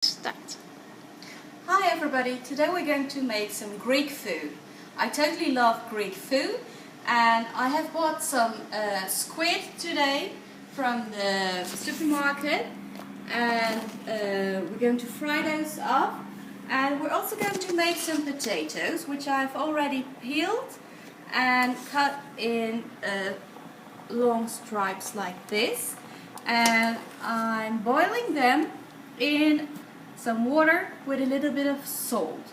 Start. Hi everybody, today we're going to make some Greek food. I totally love Greek food and I have bought some squid today from the supermarket and we're going to fry those up, and we're also going to make some potatoes which I've already peeled and cut in long stripes like this, and I'm boiling them in some water with a little bit of salt.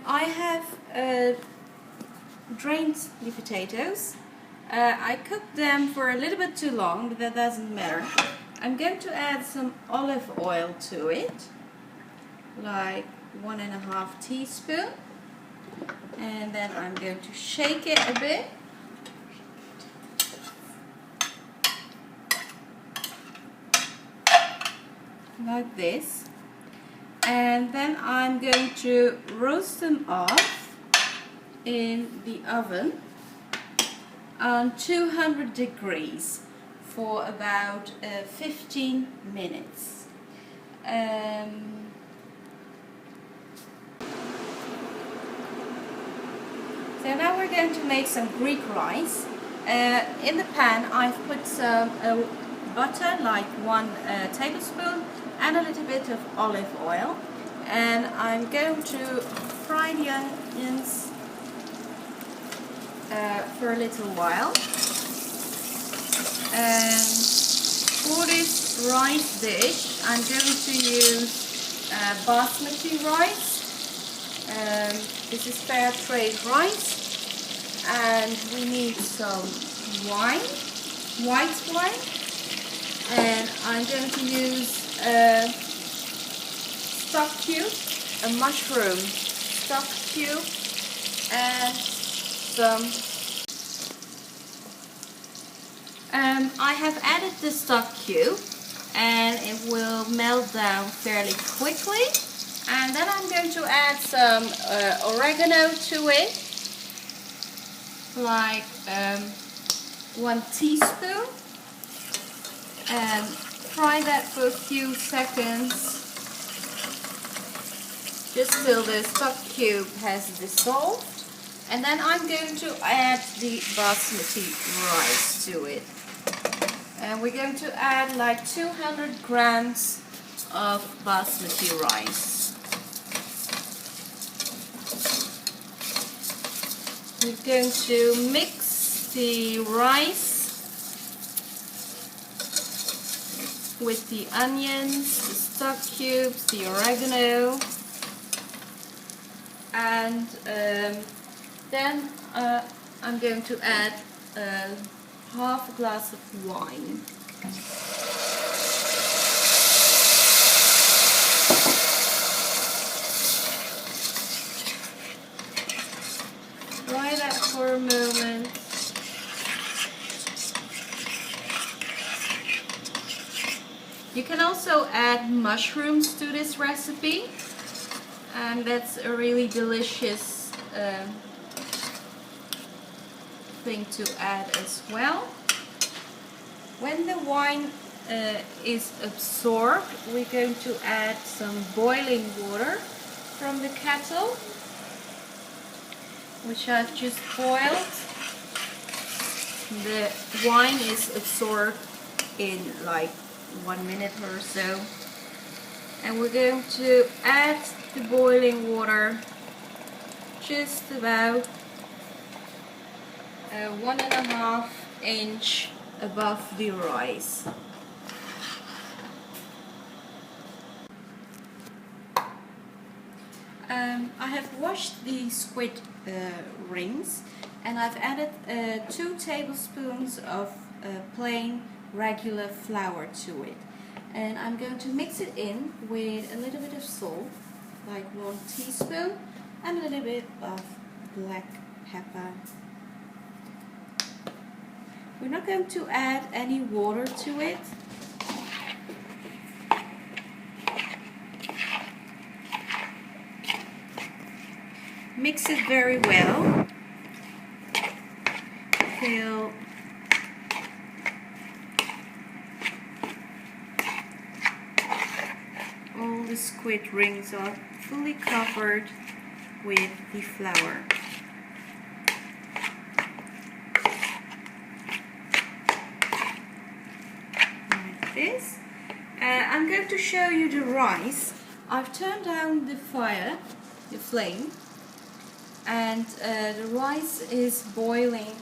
I have drained the potatoes. I cooked them for a little bit too long, but that doesn't matter. I'm going to add some olive oil to it, like 1.5 teaspoons, and then I'm going to shake it a bit. Like this, and then I'm going to roast them off in the oven on 200 degrees for about 15 minutes. So now we're going to make some Greek rice. In the pan I've put some butter, like 1 tablespoon, and a little bit of olive oil, and I'm going to fry the onions for a little while. And for this rice dish I'm going to use basmati rice. This is fair trade rice, and we need some wine, white wine, and I'm going to use a stock cube, a mushroom stock cube, and some. I have added the stock cube, and it will melt down fairly quickly. And then I'm going to add some oregano to it, like 1 teaspoon, and fry that for a few seconds, just till the stock cube has dissolved. And then I'm going to add the basmati rice to it. And we're going to add like 200 grams of basmati rice. We're going to mix the rice with the onions, the stock cubes, the oregano, and then I'm going to add half a glass of wine. Fry that for a moment. You can also add mushrooms to this recipe, and that's a really delicious thing to add as well. When the wine is absorbed, we're going to add some boiling water from the kettle, which I've just boiled. The wine is absorbed in like 1 minute or so, and we're going to add the boiling water just about 1.5 inch above the rice. I have washed the squid rings, and I've added 2 tablespoons of plain regular flour to it, and I'm going to mix it in with a little bit of salt, like 1 teaspoon, and a little bit of black pepper. We're not going to add any water to it. Mix it very well till the squid rings are fully covered with the flour. Like this. I'm going to show you the rice. I've turned down the fire, the flame, and the rice is boiling,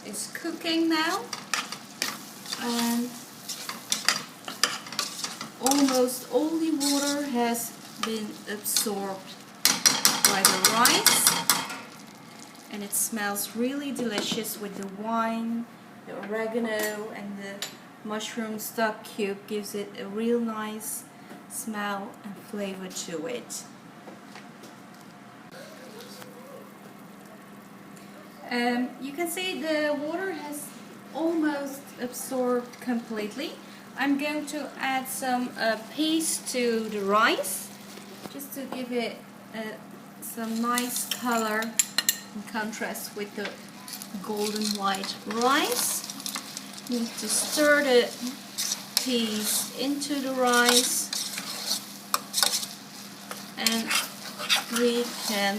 is cooking now, and almost all the water has been absorbed by the rice, and it smells really delicious with the wine, the oregano, and the mushroom stock cube gives it a real nice smell and flavor to it. You can see the water has almost absorbed completely. I'm going to add some paste to the rice just to give it some nice color in contrast with the golden white rice. You need to stir the peas into the rice, and we can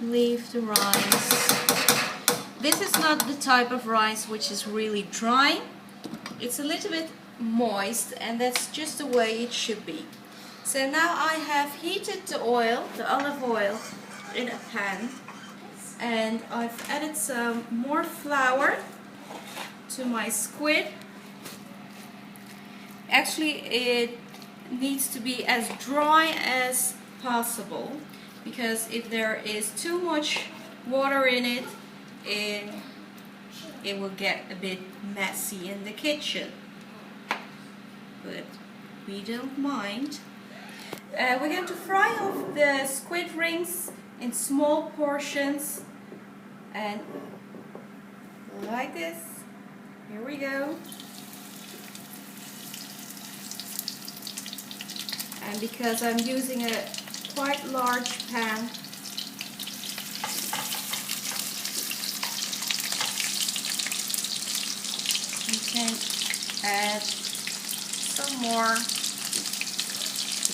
leave the rice. This is not the type of rice which is really dry. It's a little bit moist, and that's just the way it should be. So now I have heated the oil, the olive oil, in a pan, and I've added some more flour to my squid. Actually, it needs to be as dry as possible, because if there is too much water in it, it will get a bit messy in the kitchen. But we don't mind. We're going to fry off the squid rings in small portions, and like this. Here we go. And because I'm using a quite large pan, you can add some more.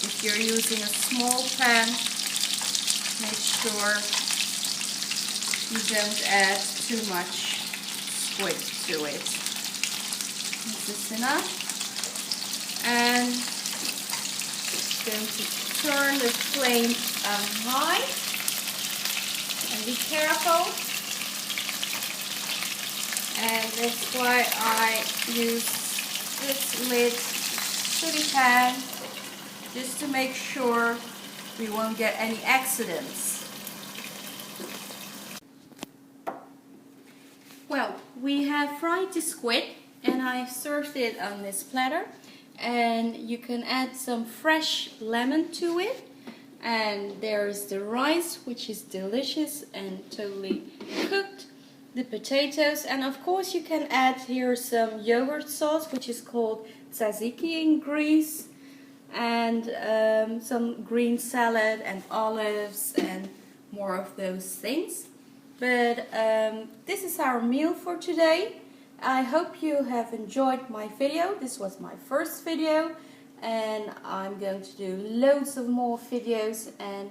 If you're using a small pan, make sure you don't add too much squid to it. This is enough. And going to turn the flame on high, and be careful, and that's why I use this lid to the pan, just to make sure we won't get any accidents. Well, we have fried the squid, and I've served it on this platter. And you can add some fresh lemon to it, and there's the rice, which is delicious and totally cooked, the potatoes, and of course you can add here some yogurt sauce, which is called tzatziki in Greece, and some green salad and olives and more of those things. But this is our meal for today. I hope you have enjoyed my video. This was my first video, and I'm going to do loads of more videos. And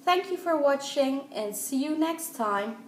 thank you for watching, and see you next time.